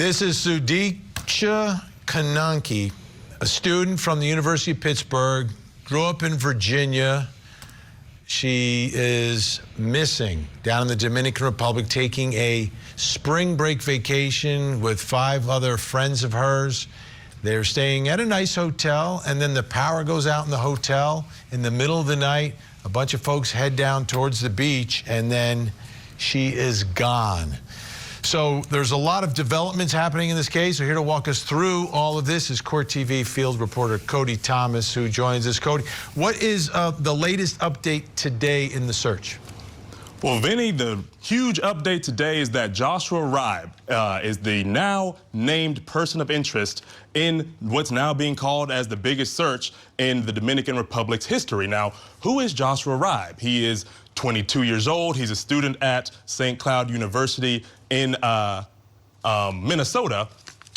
This is Sudiksha Konanki, a student from the University of Pittsburgh, grew up in Virginia. She is missing down in the Dominican Republic, taking a spring break vacation with 5 other friends of hers. They're staying at a nice hotel, and then the power goes out in the hotel in the middle of the night. A bunch of folks head down towards the beach, and then she is gone. So there's a lot of developments happening in this case. So here to walk us through all of this is Court TV field reporter Cody Thomas, who joins us. Cody, what is the latest update today in the search? Well, Vinny, the huge update today is that Joshua Riibe is the now named person of interest in what's now being called as the biggest search in the Dominican Republic's history. Now, who is Joshua Riibe? He is 22 years old. He's a student at St. Cloud University in Minnesota.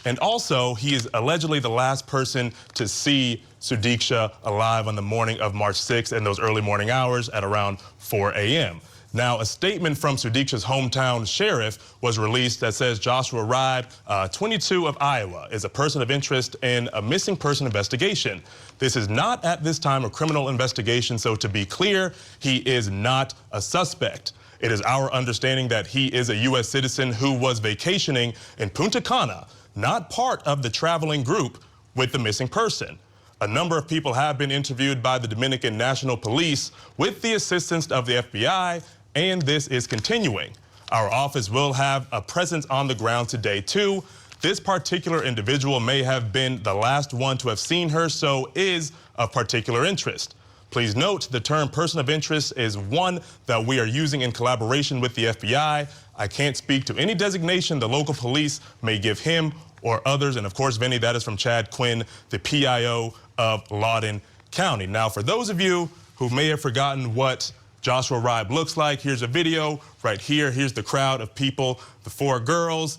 And also, he is allegedly the last person to see Sudiksha alive on the morning of March 6th in those early morning hours at around 4 a.m. Now, a statement from Sudiksha's hometown sheriff was released that says Joshua Riibe, 22 of Iowa, is a person of interest in a missing person investigation. This is not at this time a criminal investigation, so to be clear, he is not a suspect. It is our understanding that he is a U.S. citizen who was vacationing in Punta Cana, not part of the traveling group with the missing person. A number of people have been interviewed by the Dominican National Police with the assistance of the FBI, and this is continuing. Our office will have a presence on the ground today, too. This particular individual may have been the last one to have seen her, so is of particular interest. Please note the term person of interest is one that we are using in collaboration with the FBI. I can't speak to any designation the local police may give him or others. And of course, Vinny, that is from Chad Quinn, the PIO of Loudoun County. Now, for those of you who may have forgotten what Joshua Riibe looks like, here's a video right here. Here's the crowd of people, the 4 girls.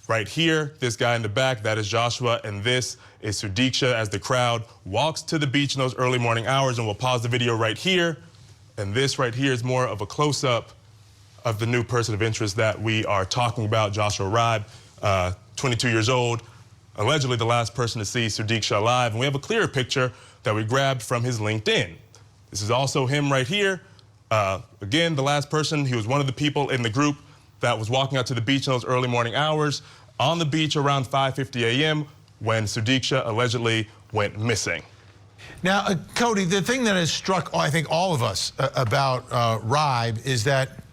Right here, this guy in the back, that is Joshua, and this is Sudiksha as the crowd walks to the beach in those early morning hours. And we'll pause the video right here. And this right here is more of a close-up of the new person of interest that we are talking about, Joshua Riibe, 22 years old, allegedly the last person to see Sudiksha alive. And we have a clearer picture that we grabbed from his LinkedIn. This is also him right here. Again, the last person, he was one of the people in the group that was walking out to the beach in those early morning hours on the beach around 5:50 a.m. when Sudiksha allegedly went missing. Now, Cody, the thing that has struck, I think, all of us about Riibe is that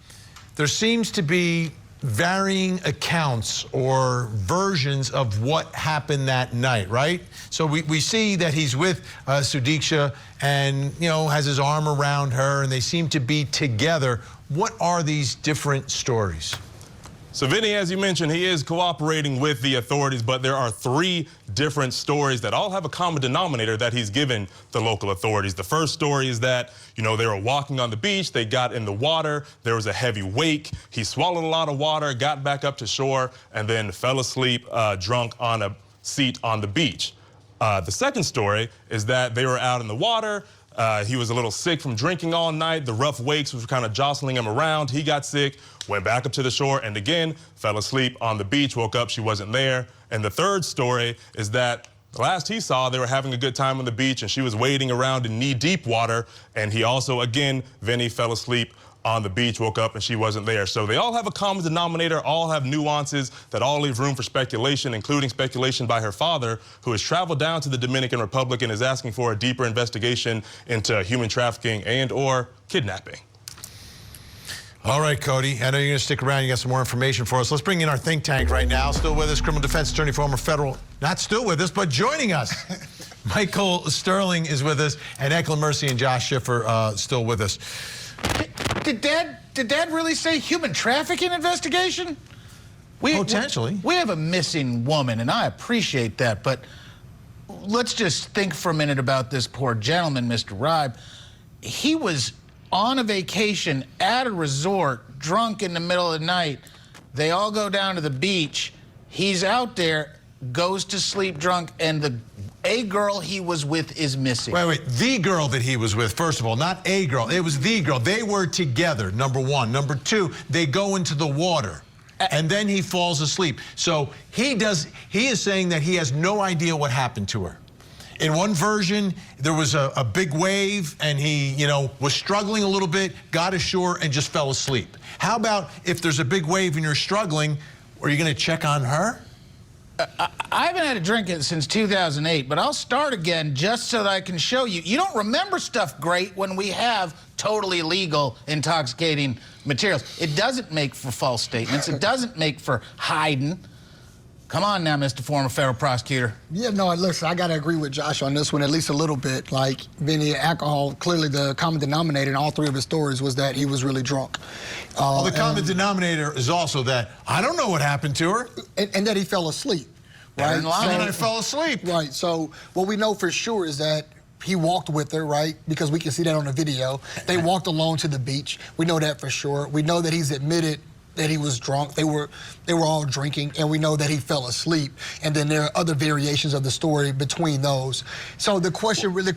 there seems to be varying accounts or versions of what happened that night, right? So we see that he's with Sudiksha and, you know, has his arm around her, and they seem to be together. What are these different stories? So, Vinny, as you mentioned, he is cooperating with the authorities, but there are 3 different stories that all have a common denominator that he's given the local authorities. The first story is that, you know, they were walking on the beach, they got in the water, there was a heavy wake, he swallowed a lot of water, got back up to shore, and then fell asleep drunk on a seat on the beach. The second story is that they were out in the water. He was a little sick from drinking all night. The rough wakes was kind of jostling him around. He got sick, went back up to the shore, and again, fell asleep on the beach, woke up, she wasn't there. And the third story is that the last he saw, they were having a good time on the beach, and she was wading around in knee-deep water. And he also, again, Vinny, fell asleep on the beach, woke up, and she wasn't there. So they all have a common denominator, all have nuances that all leave room for speculation, including speculation by her father, who has traveled down to the Dominican Republic and is asking for a deeper investigation into human trafficking and or kidnapping. All right, Cody, I know you're going to stick around. You got some more information for us. Let's bring in our think tank right now. Still with us, criminal defense attorney, former federal, not still with us, but joining us. Michael Sterling is with us, and Eckler Mercy and Josh Schiffer still with us. Did Dad really say human trafficking investigation? Potentially. We have a missing woman, and I appreciate that, but let's just think for a minute about this poor gentleman, Mr. Riibe. He was on a vacation at a resort, drunk in the middle of the night. They all go down to the beach. He's out there, goes to sleep drunk, and a girl he was with is missing. Wait, the girl that he was with, first of all, not a girl. It was the girl. They were together, number one. Number two, they go into the water. and then he falls asleep. So he is saying that he has no idea what happened to her. In one version, there was a big wave, and he, was struggling a little bit, got ashore, and just fell asleep. How about if there's a big wave and you're struggling, are you going to check on her? I haven't had a drink since 2008, but I'll start again just so that I can show you. You don't remember stuff great when we have totally legal intoxicating materials. It doesn't make for false statements. It doesn't make for hiding. Come on now, Mr. Former Federal Prosecutor. Yeah, no, listen, I got to agree with Josh on this one, at least a little bit. Like, Vinny, alcohol, clearly the common denominator in all three of his stories was that he was really drunk. Well, the common denominator is also that I don't know what happened to her. And that he fell asleep, right? And then I fell asleep. Right, so what we know for sure is that he walked with her, right? Because we can see that on the video. They walked alone to the beach. We know that for sure. We know that he's admitted that he was drunk. They were all drinking, and we know that he fell asleep. And then there are other variations of the story between those. So the question really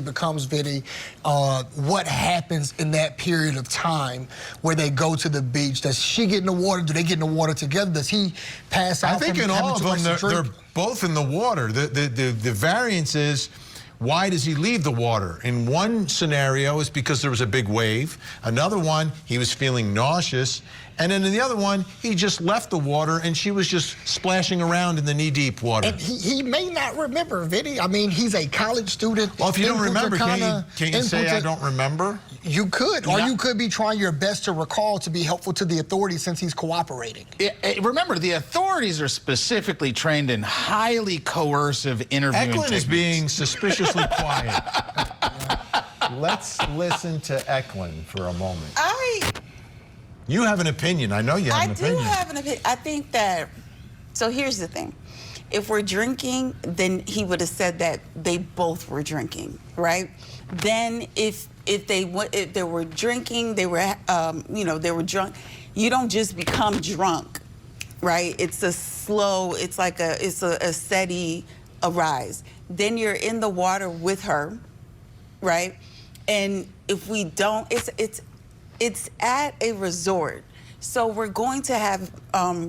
becomes, Vinny, what happens in that period of time where they go to the beach? Does she get in the water? Do they get in the water together? Does he pass out? I think in all of them, they're both in the water. The variance is, why does he leave the water? In one scenario, it's because there was a big wave. Another one, he was feeling nauseous. And then in the other one, he just left the water and she was just splashing around in the knee-deep water. And he may not remember, Vinny. I mean, he's a college student. Well, if you don't remember, can you say I don't remember? You could, or you could be trying your best to recall to be helpful to the authorities since he's cooperating. Remember, the authorities are specifically trained in highly coercive interviewing Eklund techniques. is being suspiciously quiet. Let's listen to Eklund for a moment. You have an opinion. I know you have an opinion. I do have an opinion. I think that, so here's the thing. If we're drinking, then he would have said that they both were drinking, right? Then if they were drinking, they were they were drunk. You don't just become drunk, right? It's a slow. It's like a steady rise. Then you're in the water with her, right? And if we don't, it's at a resort. So we're going to have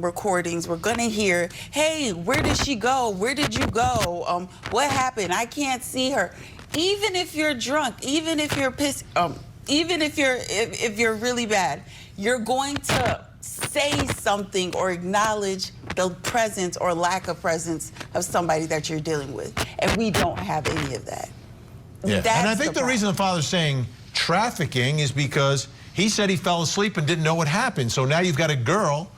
recordings. We're going to hear, hey, where did she go? Where did you go? What happened? I can't see her. Even if you're drunk, even if you're pissed, even if you're really bad, you're going to say something or acknowledge the presence or lack of presence of somebody that you're dealing with. And we don't have any of that. Yeah. And I think the reason the father's saying trafficking is because he said he fell asleep and didn't know what happened. So now you've got a girl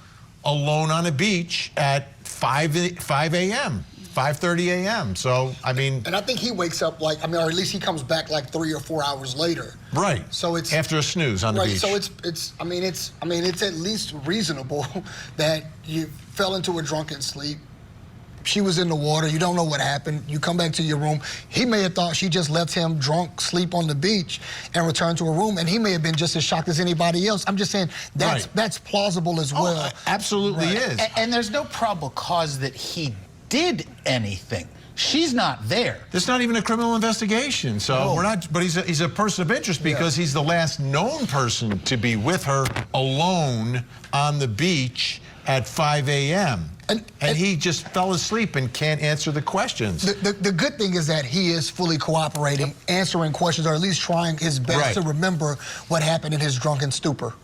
alone on a beach at 5 a.m., 5:30 a.m. So, I mean... And I think he wakes up or at least he comes back like 3 or 4 hours later. Right. So it's... After a snooze on the beach. So it's at least reasonable that you fell into a drunken sleep. She was in the water. You don't know what happened. You come back to your room. He may have thought she just left him drunk, sleep on the beach, and returned to her room, and he may have been just as shocked as anybody else. I'm just saying that's plausible as well. Oh, absolutely is. And there's no probable cause that he did anything. She's not there. There's not even a criminal investigation, so we're not. But he's a person of interest because he's the last known person to be with her alone on the beach at 5 a.m. And he just fell asleep and can't answer the questions. The good thing is that he is fully cooperating, answering questions, or at least trying his best to remember what happened in his drunken stupor.